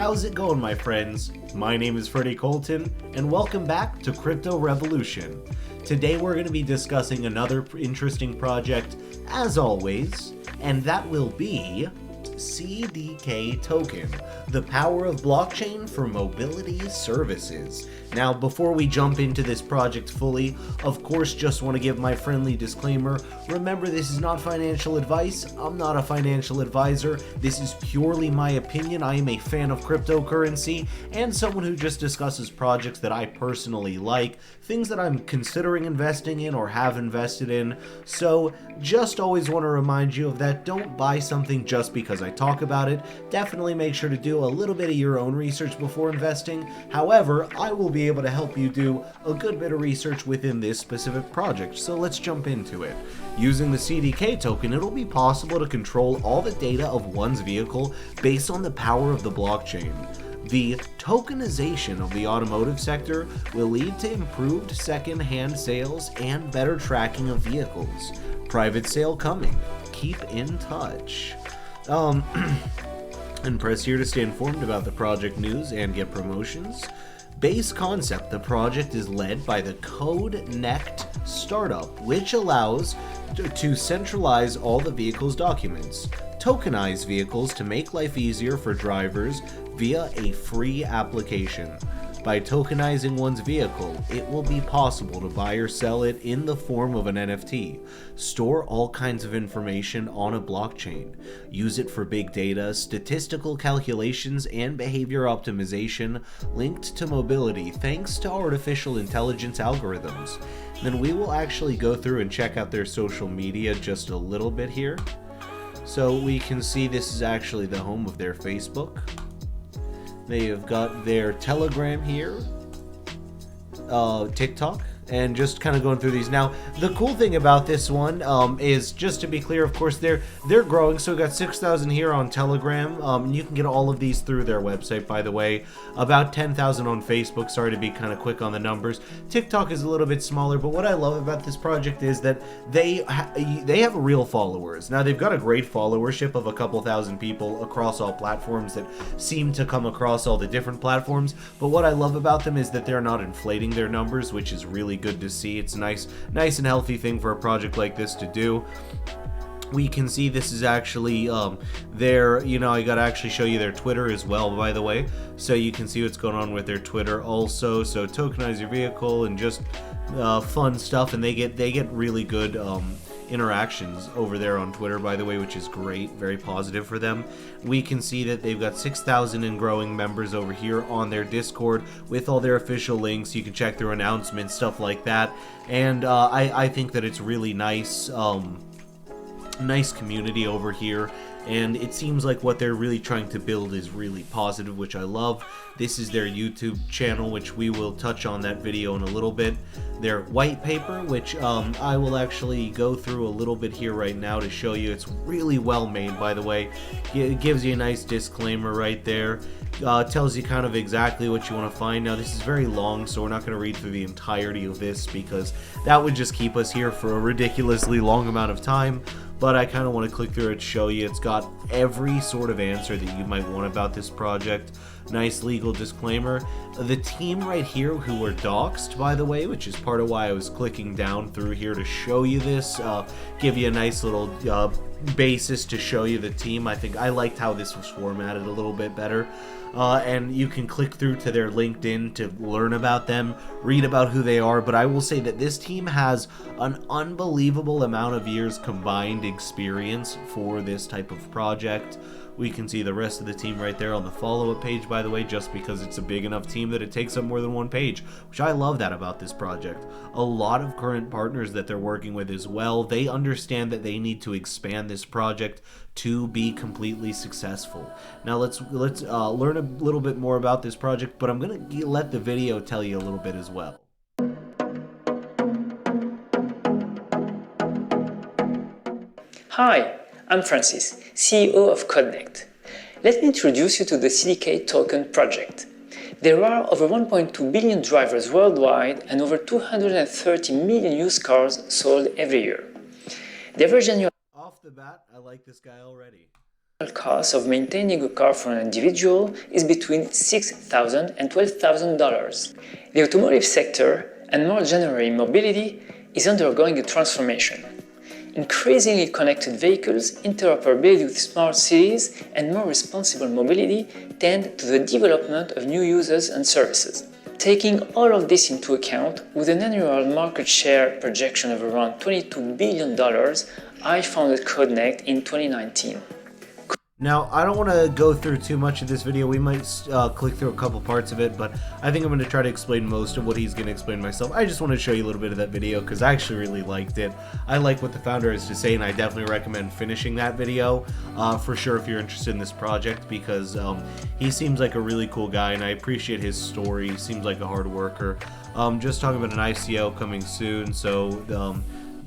How's it going, my friends? My name is Freddie Colton, and welcome back to Crypto Revolution. Today we're going to be discussing another interesting project, as always, and that will be CDK Token, the power of blockchain for mobility services. Now, before we jump into this project fully, of course, just want to give my friendly disclaimer. Remember, this is not financial advice. I'm not a financial advisor. This is purely my opinion. I am a fan of cryptocurrency and someone who just discusses projects that I personally like, things that I'm considering investing in or have invested in. So just always want to remind you of that. Don't buy something just because I talk about it. Definitely make sure to do a little bit of your own research before investing. However, I will be able to help you do a good bit of research within this specific project. So let's jump into it. Using the CDK token, it'll be possible to control all the data of one's vehicle based on the power of the blockchain. The tokenization of the automotive sector will lead to improved second-hand sales and better tracking of vehicles. Private sale coming. Keep in touch. And press here to stay informed about the project news and get promotions. Base concept, the project is led by the Tokenomics startup, which allows to centralize all the vehicle's documents, tokenize vehicles to make life easier for drivers via a free application. By tokenizing one's vehicle, it will be possible to buy or sell it in the form of an NFT, store all kinds of information on a blockchain, use it for big data, statistical calculations, and behavior optimization linked to mobility thanks to artificial intelligence algorithms. Then we will actually go through and check out their social media just a little bit here. So we can see this is actually the home of their Facebook. They have got their Telegram here, TikTok, and just kind of going through these. Now, the cool thing about this one is, just to be clear, of course, they're growing. So we got 6,000 here on Telegram. You can get all of these through their website, by the way. About 10,000 on Facebook. Sorry to be kind of quick on the numbers. TikTok is a little bit smaller, but what I love about this project is that they have real followers. Now, they've got a great followership of a couple thousand people across all platforms that seem to come across all the different platforms. But what I love about them is that they're not inflating their numbers, which is really good to see. It's a nice and healthy thing for a project like this to do. We can see this is actually their, I gotta actually show you their Twitter as well, by the way, so you can see what's going on with their Twitter also. So tokenize your vehicle and just fun stuff, and they get really good interactions over there on Twitter, by the way, which is great, very positive for them. We can see that they've got 6,000 and growing members over here on their Discord with all their official links. You can check their announcements, stuff like that, and I think that it's really nice community over here, and it seems like what they're really trying to build is really positive, which I love. This is their YouTube channel, which we will touch on that video in a little bit. Their white paper, which I will actually go through a little bit here right now to show you. It's really well made, by the way. It gives you a nice disclaimer right there. Tells you kind of exactly what you want to find. Now, this is very long, so we're not going to read through the entirety of this because that would just keep us here for a ridiculously long amount of time. But I kind of want to click through it to show you. It's got every sort of answer that you might want about this project. Nice legal disclaimer. The team right here who were doxxed, by the way, which is part of why I was clicking down through here to show you this, give you a nice little basis to show you the team. I think I liked how this was formatted a little bit better. And you can click through to their LinkedIn to learn about them, read about who they are, but I will say that this team has an unbelievable amount of years combined experience for this type of project. We can see the rest of the team right there on the follow-up page, by the way, just because it's a big enough team that it takes up more than one page, which I love that about this project. A lot of current partners that they're working with as well, they understand that they need to expand this project to be completely successful. Now let's learn a little bit more about this project, but I'm going to let the video tell you a little bit as well. Hi, I'm Francis, CEO of Connect. Let me introduce you to the CDK Token project. There are over 1.2 billion drivers worldwide and over 230 million used cars sold every year. The average annual... Off the bat, I like this guy already. cost of maintaining a car for an individual is between $6,000 and $12,000. The automotive sector, and more generally mobility, is undergoing a transformation. Increasingly connected vehicles, interoperability with smart cities, and more responsible mobility tend to the development of new users and services. Taking all of this into account, with an annual market share projection of around $22 billion, I founded Codnect in 2019. Now, I don't want to go through too much of this video. We might click through a couple parts of it, but I think I'm going to try to explain most of what he's going to explain myself. I just want to show you a little bit of that video because I actually really liked it. I like what the founder has to say, and I definitely recommend finishing that video for sure if you're interested in this project, because he seems like a really cool guy, and I appreciate his story. He seems like a hard worker. Just talking about an ICO coming soon, so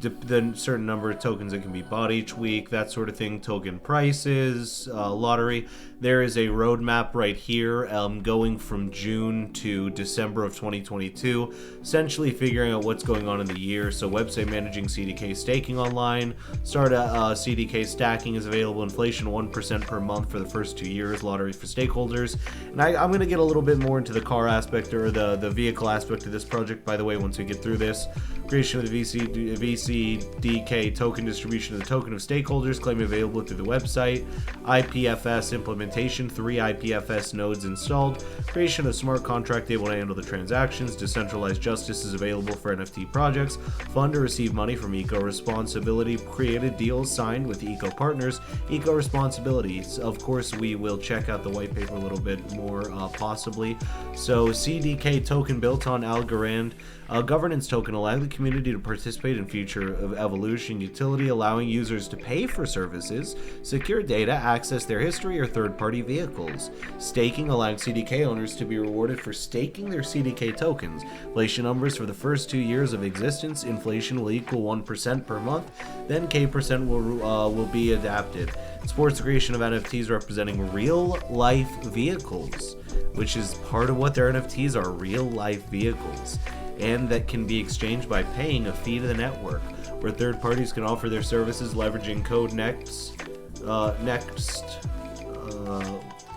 the certain number of tokens that can be bought each week, that sort of thing, token prices, lottery. There is a roadmap right here going from June to December of 2022, essentially figuring out what's going on in the year. So website managing CDK staking online, start CDK stacking is available, inflation 1% per month for the first 2 years, lottery for stakeholders. And I'm going to get a little bit more into the car aspect, or the vehicle aspect of this project, by the way, once we get through this. Creation of the CDK token, distribution of the token of stakeholders, claim available through the website, IPFS implementation, 3 IPFS nodes installed, creation of smart contract able to handle the transactions, decentralized justice is available for NFT projects, fund to receive money from eco-responsibility, created deals signed with eco partners, eco-responsibilities. Of course, we will check out the white paper a little bit more possibly. So CDK token built on Algorand, a governance token allowing the community to participate in future of evolution, utility allowing users to pay for services, secure data, access their history or third-party vehicles, staking allowing CDK owners to be rewarded for staking their CDK tokens. Inflation numbers for the first 2 years of existence, inflation will equal 1% per month, then K% will be adapted. Supports the creation of NFTs representing real-life vehicles, which is part of what their NFTs are, real-life vehicles, and that can be exchanged by paying a fee to the network, where third parties can offer their services leveraging Codnext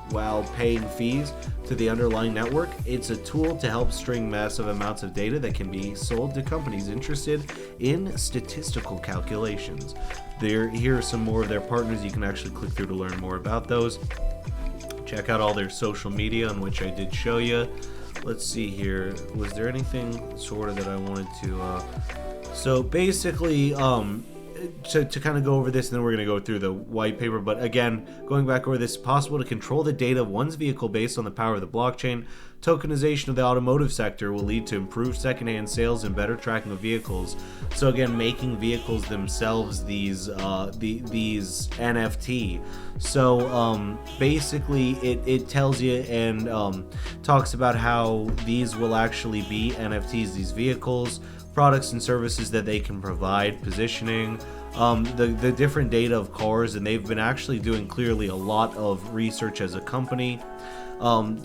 while paying fees to the underlying network. It's a tool to help string massive amounts of data that can be sold to companies interested in statistical calculations. Here are some more of their partners. You can actually click through to learn more about those. Check out all their social media, on which I did show you. Let's see here. Was there anything sort of that I wanted to... So basically, to kind of go over this, and then we're going to go through the white paper. But again, going back over this, possible to control the data of one's vehicle based on the power of the blockchain. Tokenization of the automotive sector will lead to improved secondhand sales and better tracking of vehicles. So again, making vehicles themselves these NFT. So basically, it tells you and talks about how these will actually be NFTs, these vehicles, products and services that they can provide, positioning, the different data of cars, and they've been actually doing clearly a lot of research as a company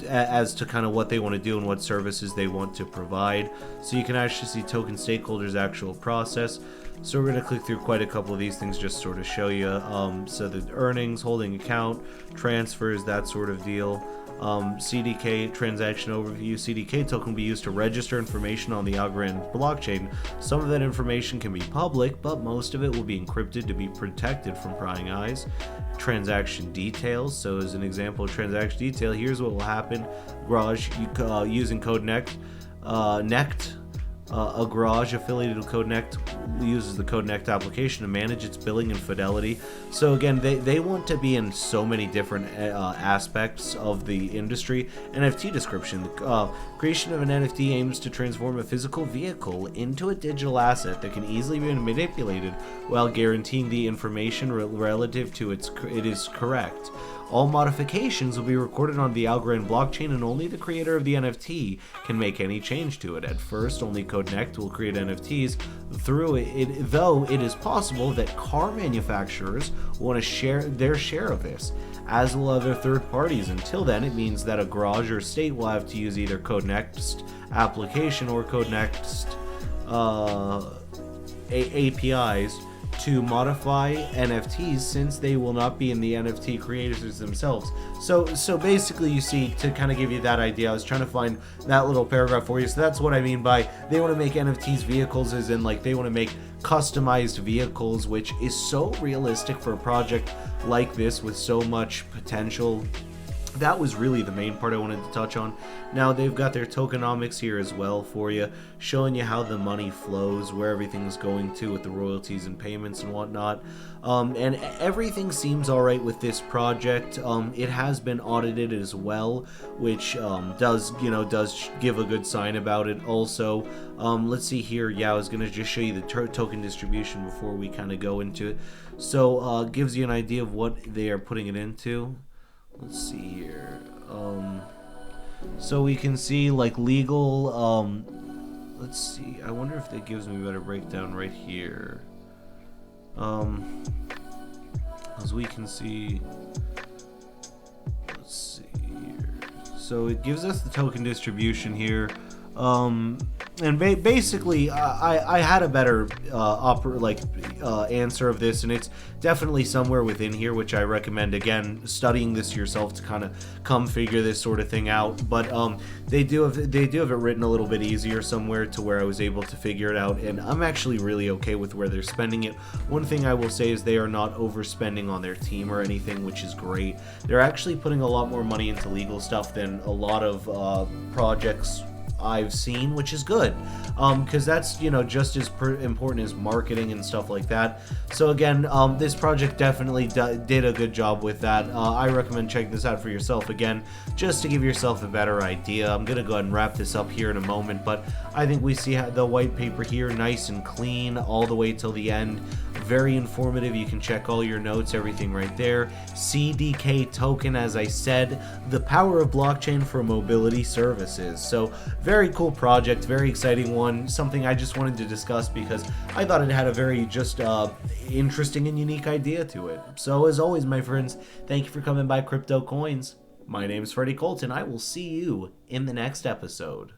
as to kind of what they want to do and what services they want to provide. So you can actually see token stakeholders' actual process. So we're going to click through quite a couple of these things just sort of show you. So the earnings, holding account, transfers, that sort of deal. CDK transaction overview. CDK token will be used to register information on the Algorand blockchain. Some of that information can be public, but most of it will be encrypted to be protected from prying eyes. Transaction details. So as an example of transaction detail, here's what will happen. Garage, using Codnect, a garage affiliated with Codnect uses the Codnect application to manage its billing and fidelity. So again, they want to be in so many different aspects of the industry. NFT description. The creation of an NFT aims to transform a physical vehicle into a digital asset that can easily be manipulated while guaranteeing the information relative to it is correct. All modifications will be recorded on the Algorand blockchain, and only the creator of the NFT can make any change to it. At first, only Codnect will create NFTs through it, though it is possible that car manufacturers want to share their share of this, as will other third parties. Until then, it means that a garage or state will have to use either Codnext application or Codnext APIs to modify NFTs since they will not be in the NFT creators themselves. So basically, you see, to kind of give you that idea, I was trying to find that little paragraph for you. So that's what I mean by they want to make NFTs vehicles, as in like they want to make customized vehicles, which is so realistic for a project like this with so much potential. That was really the main part I wanted to touch on. Now they've got their tokenomics here as well for you, showing you how the money flows, where everything's going to with the royalties and payments and whatnot. And everything seems alright with this project. It has been audited as well, which does give a good sign about it. Also, let's see here. Yeah, I was gonna just show you the token distribution before we kind of go into it. So gives you an idea of what they are putting it into. Let's see here. So we can see like legal. Let's see. I wonder if that gives me a better breakdown right here. As we can see. Let's see here. So it gives us the token distribution here. And basically, I had a better answer of this, and it's definitely somewhere within here, which I recommend again studying this yourself to kind of come figure this sort of thing out. But they do have it written a little bit easier somewhere to where I was able to figure it out, and I'm actually really okay with where they're spending it. One thing I will say is they are not overspending on their team or anything, which is great. They're actually putting a lot more money into legal stuff than a lot of projects I've seen, which is good, because that's just as important as marketing and stuff like that. So again, this project definitely did a good job with that. I recommend checking this out for yourself again, just to give yourself a better idea. I'm gonna go ahead and wrap this up here in a moment, but I think we see the white paper here, nice and clean all the way till the end. Very informative. You can check all your notes, everything right there. CDK Token, as I said, the power of blockchain for mobility services. So very cool project, very exciting one, something I just wanted to discuss because I thought it had a very just interesting and unique idea to it. So as always, my friends, thank you for coming by Crypto Coins. My name is Freddie Colton. I will see you in the next episode.